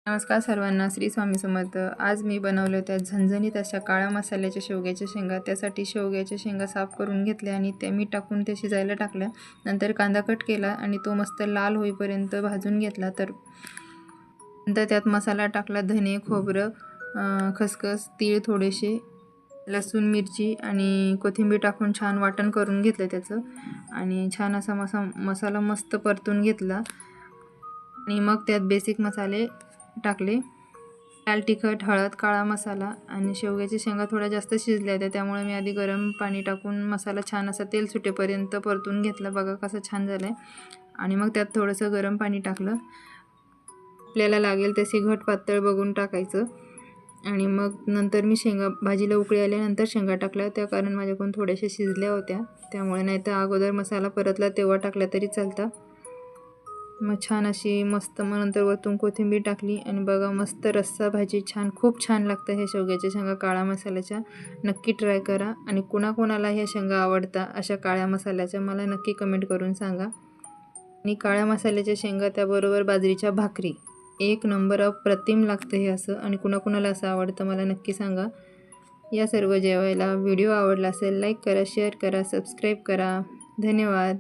नमस्कार सर्वांना, श्री स्वामी समर्थ। आज मी बनवले होत्या झणझणीत अशा काळ्या मसाल्याच्या शेवग्याच्या शेंगा। त्यासाठी शेवग्याच्या शेंगा साफ करून घेतल्या आणि त्या मीठ टाकून त्या शिजायला टाकल्या। नंतर कांदा कट केला आणि तो मस्त लाल होईपर्यंत भाजून घेतला। नंतर त्यात मसाला टाकला, धने, खोबरं, खसखस, तीळ थोडेसे, लसूण, मिरची आणि कोथिंबीर टाकून छान वाटण करून घेतलं त्याचं आणि छान असा मसाला मस्त परतून घेतला आणि मग त्यात बेसिक मसाले टाकले, लाल तिखट, हळद, काळा मसाला आणि शेवग्याच्या शेंगा थोड्या जास्त शिजल्या होत्या त्यामुळे मी आधी गरम पाणी टाकून मसाला छान असा तेल सुटेपर्यंत परतून घेतला। बघा कसं छान झालं आहे। आणि मग त्यात थोडंसं गरम पाणी टाकलं, आपल्याला लागेल तसे घट पातळ बघून टाकायचं। आणि मग नंतर मी भाजीला उकळी आल्यानंतर शेंगा टाकल्या होत्या, कारण माझ्याकडून थोड्याशा शिजल्या होत्या त्यामुळे, नाही तर अगोदर मसाला परतला तेव्हा टाकला तरी चालतं। मग छान अशी मस्त, मग नंतर वरतून कोथिंबीर टाकली आणि बघा मस्त रस्सा भाजी छान, खूप छान लागतं हे शेवग्याच्या शेंगा काळ्या मसाल्याच्या। नक्की ट्राय करा आणि कुणाकुणाला ह्या शेंगा आवडता अशा काळ्या मसाल्याच्या मला नक्की कमेंट करून सांगा। आणि काळ्या मसाल्याच्या शेंगा त्याबरोबर बाजरीच्या भाकरी, एक नंबर अप्रतिम लागतं हे असं। आणि कुणाकुणाला असं आवडतं मला नक्की सांगा। या सर्व जेवायला व्हिडिओ आवडला असेल लाईक करा, शेअर करा, सबस्क्राईब करा। धन्यवाद।